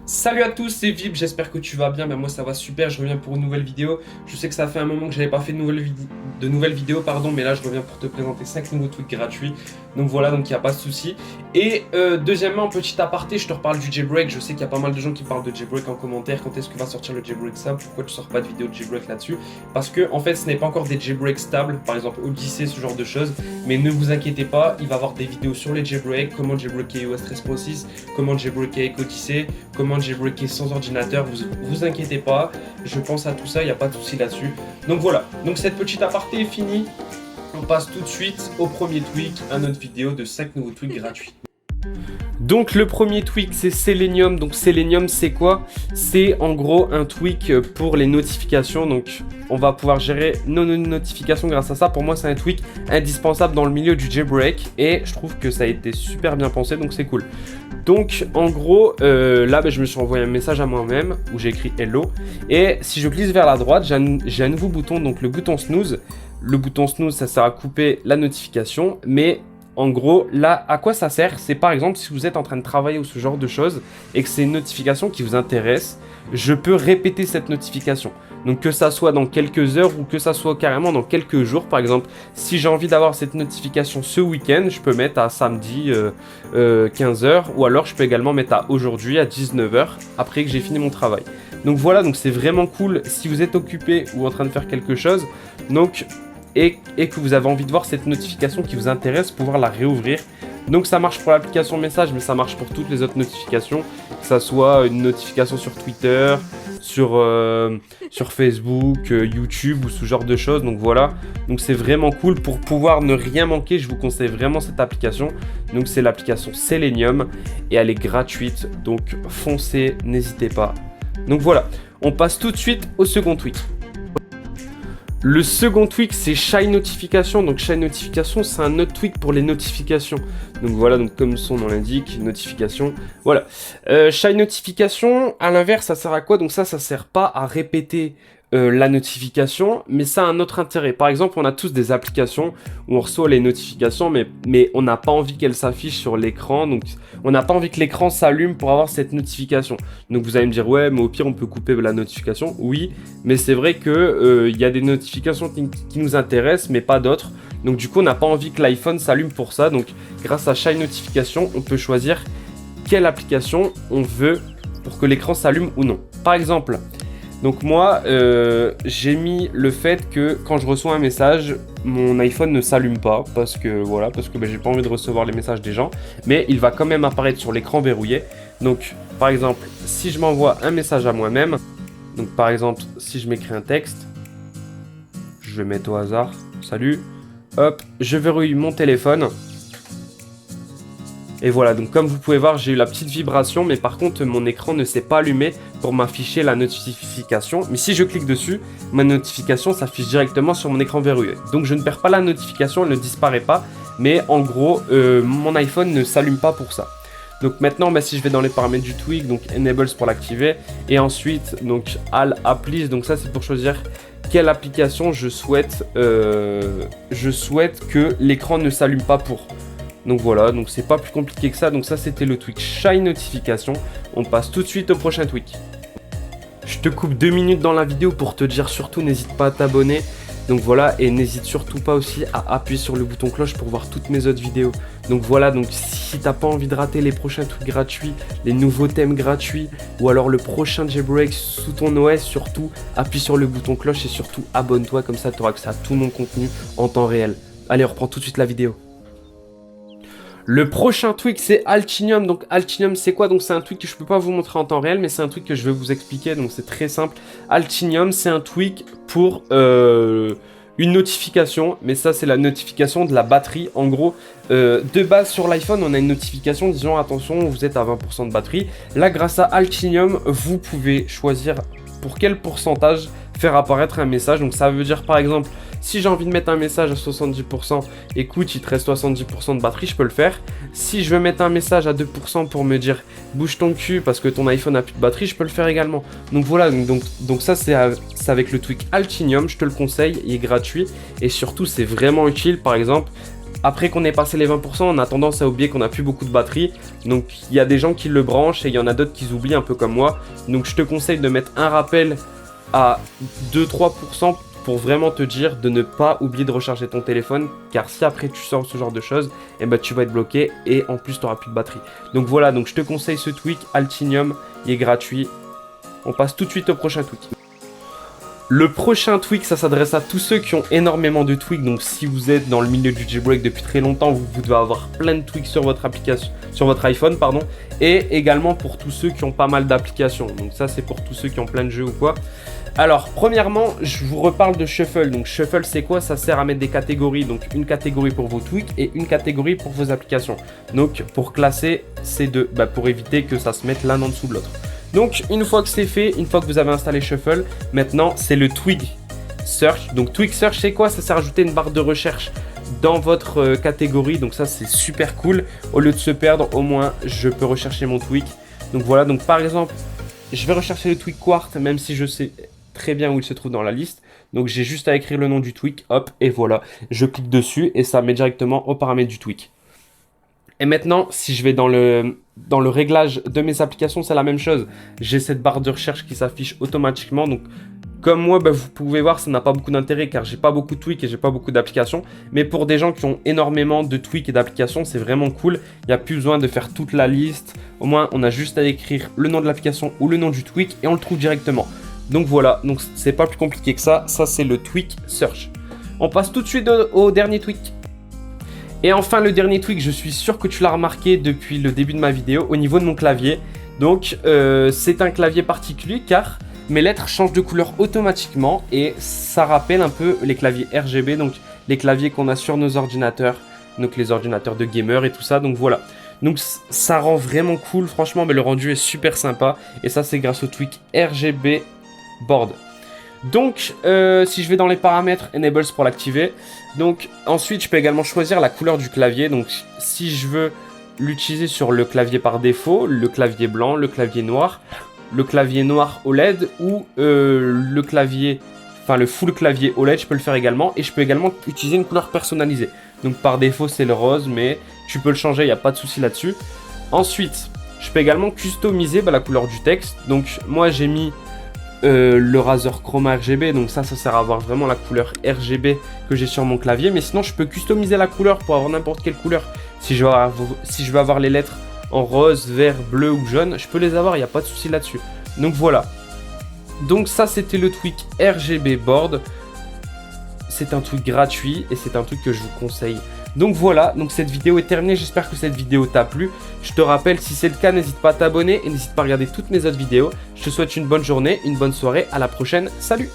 Salut à tous, c'est Vib, j'espère que tu vas bien, moi ça va super, je reviens pour une nouvelle vidéo. Je sais que ça fait un moment que j'avais pas fait de nouvelles vidéos, mais là je reviens pour te présenter 5 nouveaux tweets gratuits. Donc voilà, donc il n'y a pas de souci. Et deuxièmement, petit aparté, je te reparle du jailbreak. Je sais qu'il y a pas mal de gens qui parlent de jailbreak en commentaire. Quand est-ce que va sortir le jailbreak stable? Pourquoi tu sors pas de vidéo de jailbreak là-dessus? Parce que en fait ce n'est pas encore des jailbreaks stables, par exemple Odyssey, ce genre de choses. Mais ne vous inquiétez pas, il va y avoir des vidéos sur les jailbreaks, comment jailbreaker iOS 13.6, comment jailbreaker avec Odyssey, comment jailbreaker sans ordinateur, vous inquiétez pas, je pense à tout ça, il n'y a pas de souci là-dessus. Donc voilà, donc cette petite aparté est finie, on passe tout de suite au premier tweak, à notre vidéo de 5 nouveaux tweaks gratuits. Donc le premier tweak c'est Selenium. Donc Selenium c'est quoi? C'est en gros un tweak pour les notifications. Donc on va pouvoir gérer nos notifications grâce à ça. Pour moi c'est un tweak indispensable dans le milieu du jailbreak. Et je trouve que ça a été super bien pensé, donc c'est cool. Donc en gros là je me suis envoyé un message à moi-même où j'ai écrit hello. Et si je glisse vers la droite j'ai un nouveau bouton, donc le bouton snooze. Le bouton snooze ça sert à couper la notification, mais en gros, là, à quoi ça sert? C'est par exemple, si vous êtes en train de travailler ou ce genre de choses et que c'est une notification qui vous intéresse, je peux répéter cette notification. Donc que ça soit dans quelques heures ou que ça soit carrément dans quelques jours. Par exemple, si j'ai envie d'avoir cette notification ce week-end, je peux mettre à samedi 15h ou alors je peux également mettre à aujourd'hui à 19h après que j'ai fini mon travail. Donc voilà, donc c'est vraiment cool si vous êtes occupé ou en train de faire quelque chose. Donc et que vous avez envie de voir cette notification qui vous intéresse, pouvoir la réouvrir. Donc ça marche pour l'application message, mais ça marche pour toutes les autres notifications, que ça soit une notification sur Twitter, sur Facebook, YouTube ou ce genre de choses. Donc voilà, donc c'est vraiment cool. Pour pouvoir ne rien manquer, je vous conseille vraiment cette application. Donc c'est l'application Selenium et elle est gratuite, donc foncez, n'hésitez pas. Donc voilà, on passe tout de suite au second tweet. Le second tweak c'est Shy Notification. Donc Shy Notification c'est un autre tweak pour les notifications. Donc voilà, donc comme son nom l'indique, notification. Voilà. Shy Notification, à l'inverse, ça sert à quoi? Donc ça sert pas à répéter la notification, mais ça a un autre intérêt. Par exemple, on a tous des applications où on reçoit les notifications, mais on n'a pas envie qu'elles s'affichent sur l'écran. Donc on n'a pas envie que l'écran s'allume pour avoir cette notification. Donc vous allez me dire, ouais, mais au pire, on peut couper la notification. Oui, mais c'est vrai que y a des notifications qui nous intéressent, mais pas d'autres. Donc du coup, on n'a pas envie que l'iPhone s'allume pour ça. Donc grâce à Shy Notification, on peut choisir quelle application on veut pour que l'écran s'allume ou non. Par exemple, donc moi, j'ai mis le fait que quand je reçois un message, mon iPhone ne s'allume pas parce que voilà, j'ai pas envie de recevoir les messages des gens, mais il va quand même apparaître sur l'écran verrouillé. Donc par exemple, si je m'envoie un message à moi-même, donc par exemple, si je m'écris un texte, je vais mettre au hasard, salut, hop, je verrouille mon téléphone. Et voilà, donc comme vous pouvez voir, j'ai eu la petite vibration, mais par contre, mon écran ne s'est pas allumé pour m'afficher la notification. Mais si je clique dessus, ma notification s'affiche directement sur mon écran verrouillé. Donc je ne perds pas la notification, elle ne disparaît pas. Mais en gros, mon iPhone ne s'allume pas pour ça. Donc maintenant, si je vais dans les paramètres du tweak, donc Enables pour l'activer. Et ensuite, donc All Applis, donc ça c'est pour choisir quelle application je souhaite que l'écran ne s'allume pas pour. Donc voilà, donc c'est pas plus compliqué que ça. Donc ça c'était le tweak Shy Notification. On passe tout de suite au prochain tweak. Je te coupe 2 minutes dans la vidéo pour te dire surtout n'hésite pas à t'abonner. Donc voilà, et n'hésite surtout pas aussi à appuyer sur le bouton cloche pour voir toutes mes autres vidéos. Donc voilà, donc si t'as pas envie de rater les prochains tweets gratuits, les nouveaux thèmes gratuits, ou alors le prochain jailbreak sous ton OS, surtout appuie sur le bouton cloche et surtout abonne-toi, comme ça tu auras accès à tout mon contenu en temps réel. Allez, on reprend tout de suite la vidéo. Le prochain tweak c'est Altinium. Donc Altinium c'est quoi? Donc c'est un tweak que je peux pas vous montrer en temps réel, mais c'est un tweak que je vais vous expliquer. Donc c'est très simple. Altinium c'est un tweak pour une notification, mais ça c'est la notification de la batterie. En gros, de base sur l'iPhone on a une notification disant attention vous êtes à 20% de batterie. Là grâce à Altinium vous pouvez choisir pour quel pourcentage faire apparaître un message. Donc ça veut dire par exemple si j'ai envie de mettre un message à 70%, écoute il te reste 70% de batterie, je peux le faire. Si je veux mettre un message à 2% pour me dire bouge ton cul parce que ton iPhone a plus de batterie, je peux le faire également. Donc voilà, donc ça c'est avec le tweak Altinium, je te le conseille, il est gratuit et surtout c'est vraiment utile. Par exemple après qu'on ait passé les 20%, on a tendance à oublier qu'on n'a plus beaucoup de batterie. Donc il y a des gens qui le branchent et il y en a d'autres qui oublient un peu comme moi. Donc je te conseille de mettre un rappel à 2-3% pour vraiment te dire de ne pas oublier de recharger ton téléphone. Car si après tu sors ce genre de choses, eh ben, tu vas être bloqué et en plus tu n'auras plus de batterie. Donc voilà, donc je te conseille ce tweak Altinium, il est gratuit. On passe tout de suite au prochain tweak. Le prochain tweak, ça s'adresse à tous ceux qui ont énormément de tweaks. Donc si vous êtes dans le milieu du jailbreak depuis très longtemps, vous devez avoir plein de tweaks sur votre application, sur votre iPhone, pardon. Et également pour tous ceux qui ont pas mal d'applications. Donc ça c'est pour tous ceux qui ont plein de jeux ou quoi. Alors premièrement, je vous reparle de Shuffle. Donc Shuffle c'est quoi? Ça sert à mettre des catégories. Donc une catégorie pour vos tweaks et une catégorie pour vos applications. Donc pour classer ces deux, pour éviter que ça se mette l'un en dessous de l'autre. Donc une fois que c'est fait, une fois que vous avez installé Shuffle, maintenant c'est le Twig Search. Donc Twig Search c'est quoi? Ça sert à ajouter une barre de recherche dans votre catégorie. Donc ça c'est super cool. Au lieu de se perdre, au moins je peux rechercher mon tweak. Donc voilà, donc par exemple, je vais rechercher le tweak Quart même si je sais très bien où il se trouve dans la liste. Donc j'ai juste à écrire le nom du tweak, hop, et voilà. Je clique dessus et ça met directement aux paramètres du tweak. Et maintenant, si je vais dans le réglage de mes applications, c'est la même chose. J'ai cette barre de recherche qui s'affiche automatiquement. Donc, comme moi, vous pouvez voir, ça n'a pas beaucoup d'intérêt car j'ai pas beaucoup de tweaks et j'ai pas beaucoup d'applications. Mais pour des gens qui ont énormément de tweaks et d'applications, c'est vraiment cool. Il n'y a plus besoin de faire toute la liste. Au moins, on a juste à écrire le nom de l'application ou le nom du tweak et on le trouve directement. Donc voilà, donc c'est pas plus compliqué que ça. Ça, c'est le Tweak Search. On passe tout de suite au dernier tweak. Et enfin le dernier tweak, je suis sûr que tu l'as remarqué depuis le début de ma vidéo, au niveau de mon clavier. Donc c'est un clavier particulier car mes lettres changent de couleur automatiquement et ça rappelle un peu les claviers RGB, donc les claviers qu'on a sur nos ordinateurs, donc les ordinateurs de gamers et tout ça, donc voilà. Donc ça rend vraiment cool, franchement, mais le rendu est super sympa et ça c'est grâce au tweak RGB Board. Donc, si je vais dans les paramètres, Enables pour l'activer. Donc, ensuite, je peux également choisir la couleur du clavier. Donc, si je veux l'utiliser sur le clavier par défaut, le clavier blanc, le clavier noir OLED ou le clavier, enfin le full clavier OLED, je peux le faire également. Et je peux également utiliser une couleur personnalisée. Donc, par défaut, c'est le rose, mais tu peux le changer, il n'y a pas de souci là-dessus. Ensuite, je peux également customiser la couleur du texte. Donc, moi, j'ai mis le Razer Chroma RGB, donc ça sert à avoir vraiment la couleur RGB que j'ai sur mon clavier, mais sinon je peux customiser la couleur pour avoir n'importe quelle couleur. Si je veux avoir les lettres en rose, vert, bleu ou jaune, je peux les avoir, il n'y a pas de souci là-dessus. Donc voilà, donc ça c'était le tweak RGB Board. C'est un truc gratuit et c'est un truc que je vous conseille. Donc voilà, donc cette vidéo est terminée, j'espère que cette vidéo t'a plu. Je te rappelle, si c'est le cas, n'hésite pas à t'abonner et n'hésite pas à regarder toutes mes autres vidéos. Je te souhaite une bonne journée, une bonne soirée, à la prochaine, salut!